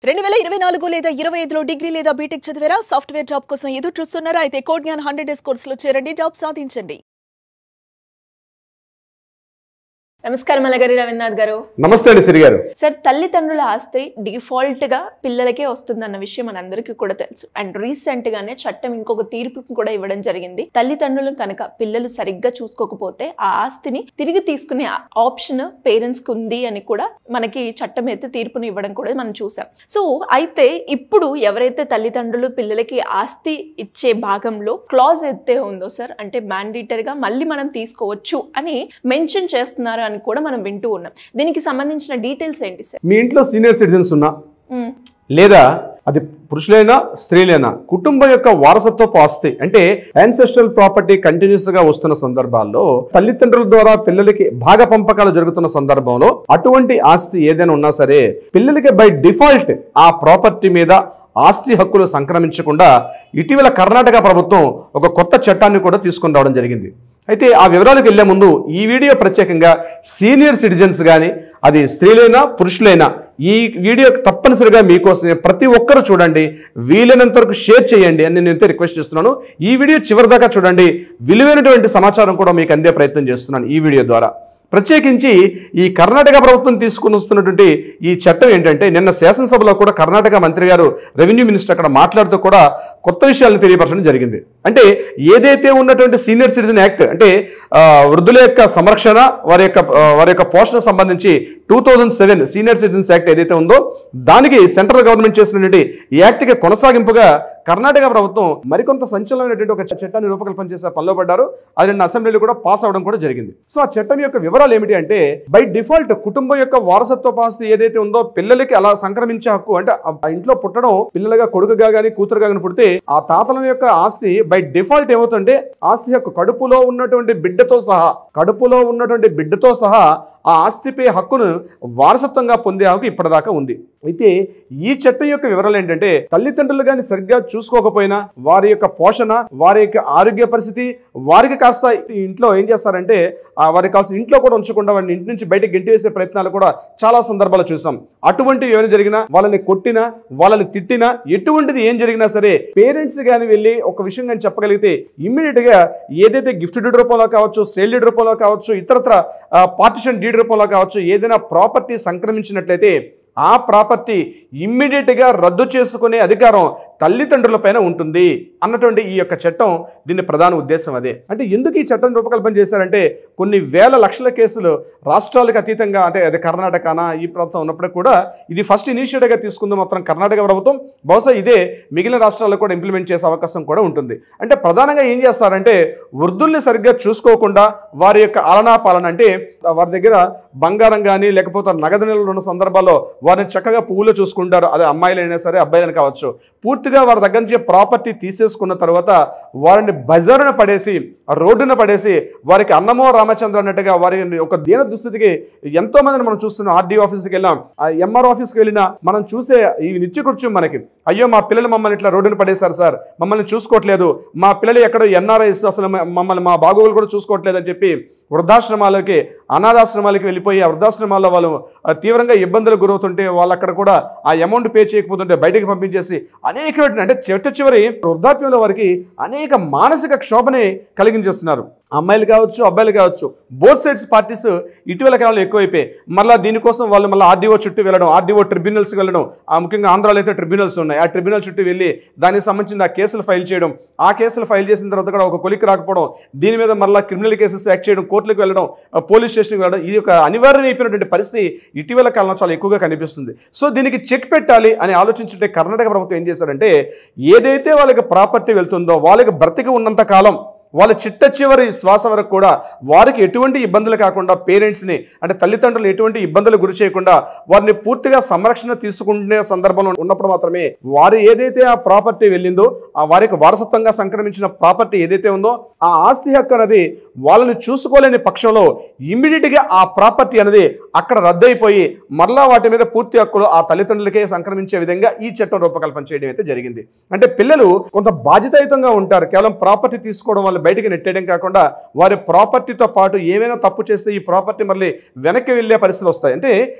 2024 లేదా 25లో డిగ్రీ లేదా బీటెక్ చదివారా? సాఫ్ట్వేర్ జాబ్ కోసం ఎదురు చూస్తున్నారా? అయితే కోడ్ జ్ఞాన్ 100 డేస్ కోర్సులో చేరండి, జాబ్ సాధించండి. నమస్కారం అలగారి రవీంద్రనాథ్ గారు. నమస్తే అండి సిరి గారు. సార్, తల్లిదండ్రుల ఆస్తి డిఫాల్ట్ గా పిల్లలకే వస్తుందన్న విషయం మనందరికీ కూడా తెలుసు. అండ్ రీసెంట్ గానే చట్టం ఇంకొక తీర్పును కూడా ఇవ్వడం జరిగింది. తల్లిదండ్రులు కనుక పిల్లలు సరిగ్గా చూసుకోకపోతే ఆ ఆస్తిని తిరిగి తీసుకునే ఆప్షన్ పేరెంట్స్ కు ఉంది అని కూడా మనకి చట్టం అయితే తీర్పును ఇవ్వడం కూడా మనం చూసాం. సో అయితే ఇప్పుడు ఎవరైతే తల్లిదండ్రులు పిల్లలకి ఆస్తి ఇచ్చే భాగంలో క్లాజ్ అయితే ఉందో సార్, అంటే మ్యాండేటరీగా మళ్ళీ మనం తీసుకోవచ్చు అని మెన్షన్ చేస్తున్నారు అని కూడా మనం వింటూ ఉన్నాం. దీనికి సంబంధించిన డీటెయిల్స్ ఏంటి సార్? మీ ఇంట్లో సీనియర్ సిటిజన్స్ ఉన్నా లేదా అది పురుషులైనా స్త్రీలైనా కుటుంబం యొక్క వారసత్వపు ఆస్తి అంటే యాన్సెస్ట్రల్ ప్రాపర్టీ కంటిన్యూస్ గా వస్తున్న సందర్భాల్లో తల్లిదండ్రుల ద్వారా పిల్లలకి భాగ పంపకాలు జరుగుతున్న సందర్భంలో అటువంటి ఆస్తి ఏదైనా ఉన్నా సరే పిల్లలకి బై డిఫాల్ట్ ఆ ప్రాపర్టీ మీద ఆస్తి హక్కులు సంక్రమించకుండా ఇటీవల కర్ణాటక ప్రభుత్వం ఒక కొత్త చట్టాన్ని కూడా తీసుకొని రావడం జరిగింది. అయితే ఆ వివరాలకు వెళ్లే ముందు ఈ వీడియో ప్రత్యేకంగా సీనియర్ సిటిజన్స్ కానీ అది స్త్రీలైనా పురుషులైనా ఈ వీడియో తప్పనిసరిగా మీకోసమే, ప్రతి ఒక్కరు చూడండి, వీలైనంత వరకు షేర్ చేయండి అని నేనైతే రిక్వెస్ట్ చేస్తున్నాను. ఈ వీడియో చివరి దాకా చూడండి, విలువైనటువంటి సమాచారం కూడా మీకు అందే ప్రయత్నం చేస్తున్నాను ఈ వీడియో ద్వారా. ప్రత్యేకించి ఈ కర్ణాటక ప్రభుత్వం తీసుకుని వస్తున్నటువంటి ఈ చట్టం ఏంటంటే, నిన్న శాసనసభలో కూడా కర్ణాటక మంత్రి గారు రెవెన్యూ మినిస్టర్ అక్కడ మాట్లాడుతూ కూడా కొత్త విషయాలను తెలియపరచడం జరిగింది. అంటే ఏదైతే ఉన్నటువంటి సీనియర్ సిటిజన్ యాక్ట్ అంటే వృద్ధుల యొక్క సంరక్షణ వారి యొక్క పోషణ సంబంధించి 2007 సీనియర్ సిటిజన్స్ యాక్ట్ ఏదైతే ఉందో దానికి సెంట్రల్ గవర్నమెంట్ చేసినటువంటి ఈ యాక్ట్కి కొనసాగింపుగా కర్ణాటక ప్రభుత్వం మరికొంత సంచలనమైనటువంటి ఒక చట్టాన్ని రూపకల్పన చేసే పనిలో పడ్డారు. అది నిన్న అసెంబ్లీలో కూడా పాస్ అవడం కూడా జరిగింది. సో ఆ చట్టం యొక్క వివరాలు ఏమిటి అంటే, బై డిఫాల్ట్ కుటుంబం యొక్క వారసత్వ ఆస్తి ఏదైతే ఉందో పిల్లలకి అలా సంక్రమించే హక్కు అంటే ఆ ఇంట్లో పుట్టడం పిల్లలుగా కొడుకుగా కానీ కూతురుగా కానీ పుడితే ఆ తాతల యొక్క ఆస్తి బై డిఫాల్ట్ ఏమవుతుంటే ఆస్తి హక్కు కడుపులో ఉన్నటువంటి బిడ్డతో సహా ఆ ఆస్తిపై హక్కును వారసత్వంగా పొందే హక్కు ఇప్పటిదాకా ఉంది. అయితే ఈ చట్టం యొక్క వివరాలు ఏంటంటే, తల్లిదండ్రులు కానీ సరిగ్గా చూసుకోకపోయినా వారి యొక్క పోషణ, వారి యొక్క ఆరోగ్య పరిస్థితి, వారికి కాస్త ఇంట్లో ఏం చేస్తారంటే వారికి కాస్త ఇంట్లో కూడా ఉంచకుండా వారిని ఇంటి నుంచి బయటకు గెంటివేసే ప్రయత్నాలు కూడా చాలా సందర్భాలు చూసాం. అటువంటివి ఏమైనా జరిగినా, వాళ్ళని కొట్టినా, వాళ్ళని తిట్టినా, ఎటువంటిది ఏం జరిగినా సరే పేరెంట్స్ కానీ వెళ్ళి ఒక విషయం కానీ చెప్పగలిగితే ఇమ్మీడియట్ గా ఏదైతే గిఫ్ట్ డీడ్ రూపంలో కావచ్చు, సేల్ డీడ్ రూపంలో కావచ్చు, ఇతరత్ర పార్టిషన్ డీడ్ రూపంలో కావచ్చు, ఏదైనా ప్రాపర్టీ సంక్రమించినట్లయితే ఆ ప్రాపర్టీ ఇమ్మీడియట్గా రద్దు చేసుకునే అధికారం తల్లిదండ్రుల పైన ఉంటుంది అన్నటువంటి ఈ యొక్క చట్టం దీని ప్రధాన ఉద్దేశం అదే. అంటే ఎందుకు ఈ చట్టం రూపకల్పన చేశారంటే, కొన్ని వేల లక్షల కేసులు రాష్ట్రాలకు అతీతంగా అంటే అది కర్ణాటకనా ఈ ప్రాంతం ఉన్నప్పుడు కూడా ఇది ఫస్ట్ ఇనిషియేటివ్గా తీసుకుంది మాత్రం కర్ణాటక ప్రభుత్వం. బహుశా ఇదే మిగిలిన రాష్ట్రాల్లో కూడా ఇంప్లిమెంట్ చేసే అవకాశం కూడా ఉంటుంది. అంటే ప్రధానంగా ఏం చేస్తారంటే, వృద్ధుల్ని సరిగ్గా చూసుకోకుండా వారి యొక్క ఆలనా పాలన అంటే వారి దగ్గర బంగారం కానీ లేకపోతే నగదు నిల్వలు ఉన్న సందర్భాల్లో వారిని చక్కగా పువ్వులు చూసుకుంటారు. అదే అమ్మాయిలైనా సరే అబ్బాయిలైనా కావచ్చు. పూర్తిగా వారి దగ్గర నుంచి ప్రాపర్టీ తీసేసుకున్న తర్వాత వారిని బజారున పడేసి రోడ్డున పడేసి వారికి అన్నమో రామచంద్ర అన్నట్టుగా వారి ఒక దీన దుస్థితికి ఎంతో మందిని మనం చూస్తున్నాం. ఆర్డీ ఆఫీస్కి వెళ్ళాం, ఎంఆర్ ఆఫీస్కి వెళ్ళినా మనం చూసే ఈ నిత్యకృత్యం మనకి, అయ్యో మా పిల్లలు మమ్మల్ని ఇట్లా రోడ్డున పడేశారు సార్, మమ్మల్ని చూసుకోవట్లేదు, మా పిల్లలు ఎక్కడో ఎన్ఆర్ఐస్ అసలు మమ్మల్ని మా బాగోగులు కూడా చూసుకోవట్లేదు అని చెప్పి వృద్ధాశ్రమాలకి అనాథాశ్రమాలకి వెళ్ళిపోయి ఆ వృద్ధాశ్రమాల్లో వాళ్ళు తీవ్రంగా ఇబ్బందులకు గురవుతుంటే వాళ్ళు అక్కడ కూడా ఆ అమౌంట్ పే చేయకపోతుంటే బయటకు పంపించేసి అనేకమైన అంటే చివరి వృద్ధాప్యంలో వారికి అనేక మానసిక క్షోభని కలిగించేస్తున్నారు. అమ్మాయిలు కావచ్చు అబ్బాయిలు కావచ్చు, బోత్ సైడ్స్ పార్టీస్ ఇటీవల కాలంలో ఎక్కువైపోయి మళ్ళీ దీనికోసం వాళ్ళు మళ్ళీ ఆర్డీఓ చుట్టూ వెళ్ళడం, ఆర్డీఓ ట్రిబ్యునల్స్కి వెళ్ళడం, ముఖ్యంగా ఆంధ్రాలో అయితే ట్రిబ్యునల్స్ ఉన్నాయి, ఆ ట్రిబ్యునల్ చుట్టూ వెళ్ళి దానికి సంబంధించిన ఆ కేసులు ఫైల్ చేయడం, ఆ కేసులు ఫైల్ చేసిన తర్వాత కూడా ఒక కొలిక్కి రాకపోవడం, దీని మీద మళ్ళీ క్రిమినల్ కేసెస్ యాక్ట్ చేయడం, కోర్టులకు వెళ్ళడం, పోలీస్ స్టేషన్కి వెళ్ళడం, ఇది ఒక అనివార్యం అయిపోయినటువంటి పరిస్థితి ఇటీవల కాలంలో చాలా ఎక్కువగా కనిపిస్తుంది. సో దీనికి చెక్ పెట్టాలి అని ఆలోచించుంటే కర్ణాటక ప్రభుత్వం ఏం చేశారంటే, ఏదైతే వాళ్ళకి ప్రాపర్టీ వెళ్తుందో వాళ్ళకి బ్రతికి ఉన్నంత కాలం వాళ్ళ చిట్ట చివరి శ్వాస వరకు కూడా వారికి ఎటువంటి ఇబ్బందులు కాకుండా పేరెంట్స్ని అంటే తల్లిదండ్రులు ఎటువంటి ఇబ్బందులు గురి చేయకుండా వారిని పూర్తిగా సంరక్షణ తీసుకునే సందర్భంలో ఉన్నప్పుడు మాత్రమే వారు ఏదైతే ఆ ప్రాపర్టీ వెళ్ళిందో ఆ వారికి వారసత్వంగా సంక్రమించిన ప్రాపర్టీ ఏదైతే ఉందో ఆ ఆస్తి హక్కు అనేది వాళ్ళని చూసుకోలేని పక్షంలో ఇమ్మీడియట్గా ఆ ప్రాపర్టీ అనేది అక్కడ రద్దయిపోయి మరలా వాటి మీద పూర్తి హక్కులు ఆ తల్లిదండ్రులకే సంక్రమించే విధంగా ఈ చట్టం రూపకల్పన చేయడం అయితే జరిగింది. అంటే పిల్లలు కొంత బాధ్యతాయుతంగా ఉంటారు. కేవలం ప్రాపర్టీ తీసుకోవడం వల్ల బయటికి నెట్టేయడం కాకుండా వారి ప్రాపర్టీతో పాటు ఏమైనా తప్పు చేస్తే ఈ ప్రాపర్టీ మళ్ళీ వెనక్కి వెళ్ళే పరిస్థితులు వస్తాయి. అంటే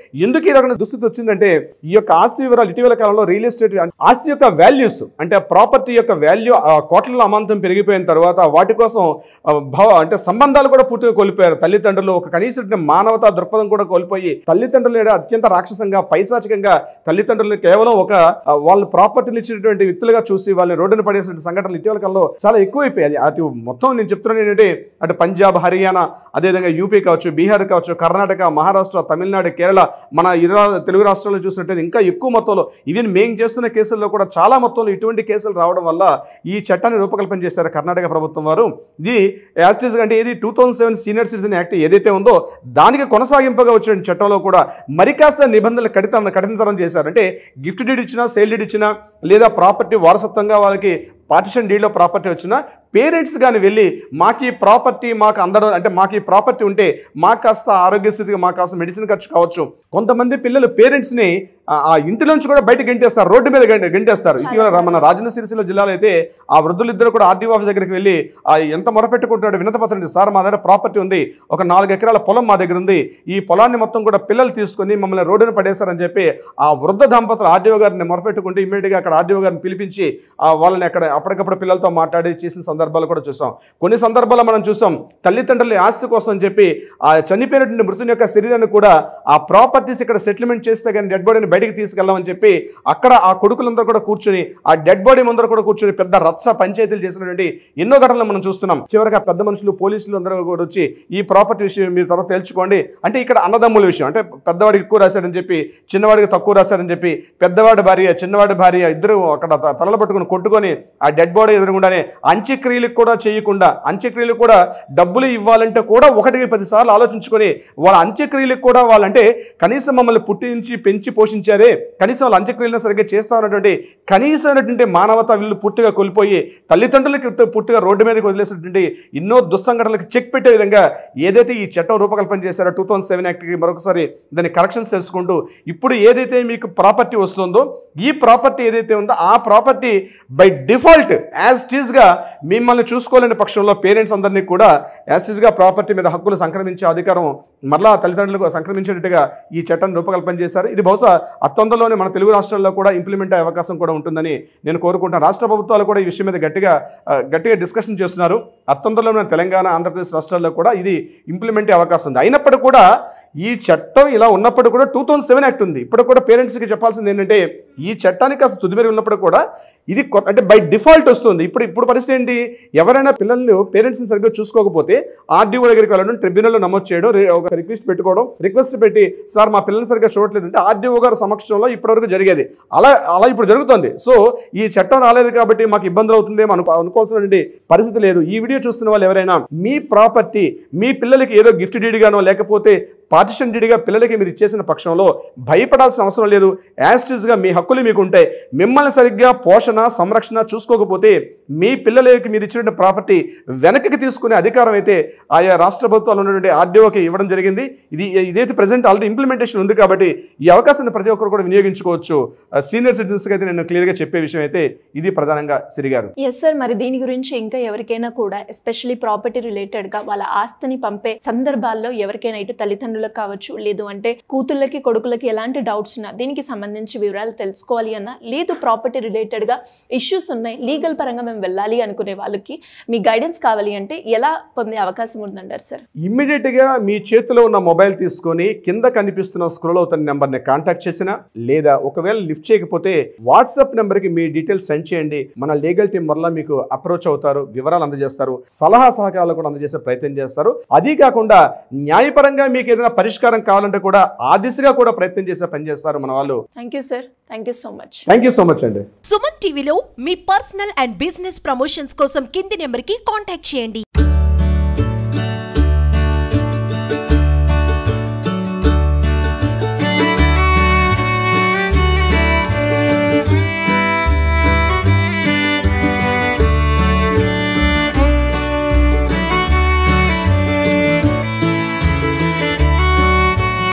ఎందుకు ఈ రకమైన దుస్థితి వచ్చిందంటే ఈ యొక్క ఆస్తి వివరాలు ఇటీవల కాలంలో రియల్ ఎస్టేట్ ఆస్తి యొక్క వాల్యూస్ అంటే ప్రాపర్టీ యొక్క వాల్యూ కోట్ల అమాంతం పెరిగిపోయిన తర్వాత వాటి కోసం అంటే సంబంధాలు కూడా పూర్తిగా కోల్పోయారు. తల్లిదండ్రులు ఒక కనీస మానవతా దృక్పథం కూడా కోల్పోయి తల్లిదండ్రులు అత్యంత రాక్షసంగా పైశాచికంగా తల్లిదండ్రులు కేవలం ఒక వాళ్ళ ప్రాపర్టీలు ఇచ్చినటువంటి వ్యక్తులుగా చూసి వాళ్ళని రోడ్డున పడేసిన సంఘటనలు ఇటీవల కాలంలో చాలా ఎక్కువైపోయాయి. అటు మొత్తం నేను చెప్తున్నాను ఏంటంటే అటు పంజాబ్, హర్యానా, అదేవిధంగా యూపీ కావచ్చు, బీహార్ కావచ్చు, కర్ణాటక, మహారాష్ట్ర, తమిళనాడు, కేరళ, మన తెలుగు రాష్ట్రాల్లో చూసినట్టయితే ఇంకా ఎక్కువ మొత్తంలో ఈవెన్ మేము చేస్తున్న కేసుల్లో కూడా చాలా మొత్తంలో ఇటువంటి కేసులు రావడం వల్ల ఈ చట్టాన్ని రూపకల్పన చేశారు కర్ణాటక ప్రభుత్వం వారు. ఇది యాస్టిస్ అంటే ఇది 2007 సీనియర్ సిటిజన్ యాక్ట్ ఏదైతే ఉందో దానికి కొనసాగింపుగా వచ్చిన చట్టంలో కూడా మరి కాస్త నిబంధనలు కఠినతరం చేశారు. అంటే గిఫ్ట్ డీడ్ ఇచ్చినా, సేల్ డీడ్ ఇచ్చినా లేదా ప్రాపర్టీ వారసత్వంగా వాళ్ళకి పార్టిషన్ డీడ్లో ప్రాపర్టీ వచ్చినా పేరెంట్స్ కానీ వెళ్ళి మాకు ఈ ప్రాపర్టీ మాకు అందరూ అంటే మాకు ఈ ప్రాపర్టీ ఉంటే మాకు కాస్త ఆరోగ్య స్థితిగా మాకు కాస్త మెడిసిన్ ఖర్చు కావచ్చు. కొంతమంది పిల్లలు పేరెంట్స్ని ఆ ఇంటిలోంచి కూడా బయట గెంటేస్తారు, రోడ్డు మీద గెంటేస్తారు. ఇటీవల మన రాజన్న సిరిసిల్ల జిల్లాలో అయితే ఆ వృద్ధులిద్దరు కూడా ఆర్డీఓ ఆఫీస్ దగ్గరికి వెళ్ళి ఎంత మొరపెట్టుకుంటున్నాడు వినతపత్రం, సార్ మా దగ్గర ప్రాపర్టీ ఉంది, ఒక 4 ఎకరాల పొలం మా దగ్గర ఉంది, ఈ పొలాన్ని మొత్తం కూడా పిల్లలు తీసుకొని మమ్మల్ని రోడ్డును పడేస్తారని చెప్పి ఆ వృద్ధ దంపతులు ఆర్డీఓ గారిని మొరపెట్టుకుంటే ఇమీడియట్గా అక్కడ ఆర్డీఓ గారిని పిలిపించి వాళ్ళని అక్కడ అప్పటికప్పుడు పిల్లలతో మాట్లాడి చేసిన సందర్భాలు కూడా చూసాం. కొన్ని సందర్భాల్లో మనం చూసాం తల్లిదండ్రుల ఆస్తి కోసం అని చెప్పి ఆ చనిపోయినటువంటి మృతుని యొక్క శరీరాన్ని కూడా ఆ ప్రాపర్టీస్ ఇక్కడ సెటిల్మెంట్ చేస్తే కానీ డెడ్ బాడీని బయటికి తీసుకెళ్ళామని చెప్పి అక్కడ ఆ కొడుకులందరూ కూడా కూర్చొని ఆ డెడ్ బాడీ ముందర కూడా కూర్చొని పెద్ద రచ్చ పంచాయతీలు చేసినటువంటి ఎన్నో ఘటనలు మనం చూస్తున్నాం. చివరికి ఆ పెద్ద మనుషులు పోలీసులు అందరూ కూడా వచ్చి ఈ ప్రాపర్టీ విషయం మీరు తర్వాత తెలుసుకోండి అంటే ఇక్కడ అన్నదమ్ముల విషయం అంటే పెద్దవాడికి ఎక్కువ రాశారని చెప్పి చిన్నవాడికి తక్కువ రాశారని చెప్పి పెద్దవాడి భార్య చిన్నవాడి భార్య ఇద్దరు అక్కడ తలలు పట్టుకుని కొట్టుకొని ఆ డెడ్ బాడీ ఎదురుగుండానే అంత్యక్రియలకు కూడా చేయకుండా అంత్యక్రియలకు కూడా డబ్బులు ఇవ్వాలంటే కూడా 1-10 సార్లు ఆలోచించుకొని వాళ్ళ అంత్యక్రియలకు కూడా వాళ్ళంటే కనీసం మమ్మల్ని పుట్టించి పెంచి పోషించారే కనీసం వాళ్ళ అంత్యక్రియలను సరిగ్గా చేస్తా ఉన్నటువంటి కనీసమైనటువంటి మానవత వీళ్ళు పూర్తిగా కోల్పోయి తల్లిదండ్రులకి పూర్తిగా రోడ్డు మీదకి వదిలేసినటువంటి ఎన్నో దుస్సంఘటనలకు చెక్ పెట్టే విధంగా ఏదైతే ఈ చట్టం రూపకల్పన చేశారో 2007 యాక్ట్కి మరొకసారి దాన్ని కరెక్షన్స్ తెలుసుకుంటూ ఇప్పుడు ఏదైతే మీకు ప్రాపర్టీ వస్తుందో ఈ ప్రాపర్టీ ఏదైతే ఉందో ఆ ప్రాపర్టీ బై డిఫాల్ట్ యాజ్ టీజ్గా మిమ్మల్ని చూసుకోలేని పక్షంలో పేరెంట్స్ అందరినీ కూడా యాజ్ టీజ్గా ప్రాపర్టీ మీద హక్కులు సంక్రమించే అధికారం మరలా తల్లిదండ్రులకు సంక్రమించేటట్టుగా ఈ చట్టాన్ని రూపకల్పన చేశారు. ఇది బహుశా అత్తంతలోనే మన తెలుగు రాష్ట్రాల్లో కూడా ఇంప్లిమెంట్ అయ్యే అవకాశం కూడా ఉంటుందని నేను కోరుకుంటాను. రాష్ట్ర ప్రభుత్వాలు కూడా ఈ విషయం మీద గట్టిగా డిస్కషన్ చేస్తున్నారు. అత్తంతలో మన తెలంగాణ, ఆంధ్రప్రదేశ్ రాష్ట్రాల్లో కూడా ఇది ఇంప్లిమెంట్ అయ్యే అవకాశం ఉంది. అయినప్పటికీ కూడా ఈ చట్టం ఇలా ఉన్నప్పుడు కూడా 2007 యాక్ట్ ఉంది. ఇప్పుడు కూడా పేరెంట్స్కి చెప్పాల్సింది ఏంటంటే ఈ చట్టానికి అసలు తుదిమెరుగు ఉన్నప్పుడు కూడా ఇది అంటే బై డిఫాల్ట్ వస్తుంది. ఇప్పుడు పరిస్థితి ఏంటి, ఎవరైనా పిల్లలు పేరెంట్స్ని సరిగ్గా చూసుకోకపోతే ఆర్డీఓ దగ్గరికి వెళ్ళడం, ట్రిబ్యునల్లో నమోదు చేయడం, ఒక రిక్వెస్ట్ పెట్టుకోవడం, రిక్వెస్ట్ పెట్టి సార్ మా పిల్లల్ని సరిగ్గా చూడట్లేదు అంటే ఆర్డీఓ గారి సమక్షంలో ఇప్పటివరకు జరిగేది అలా ఇప్పుడు జరుగుతుంది. సో ఈ చట్టం రాలేదు కాబట్టి మాకు ఇబ్బందులు అవుతుందేమో అనుకోవాల్సినటువంటి పరిస్థితి లేదు. ఈ వీడియో చూస్తున్న వాళ్ళు ఎవరైనా మీ ప్రాపర్టీ మీ పిల్లలకి ఏదో గిఫ్ట్ డీడ్గానో లేకపోతే పార్టిషన్ డీడ్గా పిల్లలకి మీరు ఇచ్చేసిన పక్షంలో భయపడాల్సిన అవసరం లేదు. యాస్టిస్గా మీ హక్కులు మీకు ఉంటాయి. మిమ్మల్ని సరిగ్గా పోషణ సంరక్షణ చూసుకోకపోతే మీ పిల్లలకి మీరు ఇచ్చిన ప్రాపర్టీ వెనక్కి తీసుకునే అధికారం అయితే ఆయా రాష్ట్ర ప్రభుత్వాలు ఉన్నటువంటి ఆర్డీఓకి ఇవ్వడం జరిగింది. ఇదైతే ప్రజెంట్ ఆల్రెడీ ఇంప్లిమెంటేషన్ ఉంది కాబట్టి ఈ అవకాశాన్ని ప్రతి ఒక్కరు కూడా వినియోగించుకోవచ్చు. సీనియర్ సిటిజన్స్కి అయితే నేను క్లియర్గా చెప్పే విషయం అయితే ఇది ప్రధానంగా సిరిగారు. ఎస్ సార్, మరి దీని గురించి ఇంకా ఎవరికైనా కూడా ఎస్పెషల్లీ ప్రాపర్టీ రిలేటెడ్గా వాళ్ళ ఆస్తిని పంపే సందర్భాల్లో ఎవరికైనా ఇటు తల్లిదండ్రులకు కావచ్చు లేదు అంటే కూతుళ్ళకి కొడుకులకి ఎలాంటి డౌట్స్ ఉన్నా దీనికి సంబంధించి వివరాలు తెలుసుకోవాలి అన్నా లేదు ప్రాపర్టీ రిలేటెడ్గా ఇష్యూస్ ఉన్నాయి లీగల్ పరంగా మేము వెళ్ళాలి అనుకునే వాళ్ళకి మీ గైడెన్స్ కావాలి అంటే ఎలా పొందే అవకాశం ఉందంటారు సార్? ఇమ్మీడియట్గా మీ చేతిలో ఉన్న మొబైల్ తీసుకొని కింద కనిపిస్తున్న స్క్రోల్ అవుతున్న నెంబర్ని కాంటాక్ట్ చేసినా లేదా ఒకవేళ లిఫ్ట్ చేయకపోతే వాట్సాప్ నెంబర్కి మీ డీటెయిల్స్ సెండ్ చేయండి. మన లీగల్ టీం వల్ల మీకు అప్రోచ్ అవుతారు, వివరాలు అందజేస్తారు, సలహా సహకారాలు కూడా అందజేసే ప్రయత్నం చేస్తారు. అదీ కాకుండా న్యాయపరంగా మీకు ఏదైనా పరిష్కారం కావాలంటే కూడా ఆ దిశగా కూడా ప్రయత్నం చేసే పని చేస్తారు మన వాళ్ళు. Thank you sir, thank you so much. Thank you so much అండి. సుమన్ టీవీలో మీ పర్సనల్ అండ్ బిజినెస్ ప్రమోషన్స్ కోసం కింది నెంబర్కి కాంటాక్ట్ చేయండి.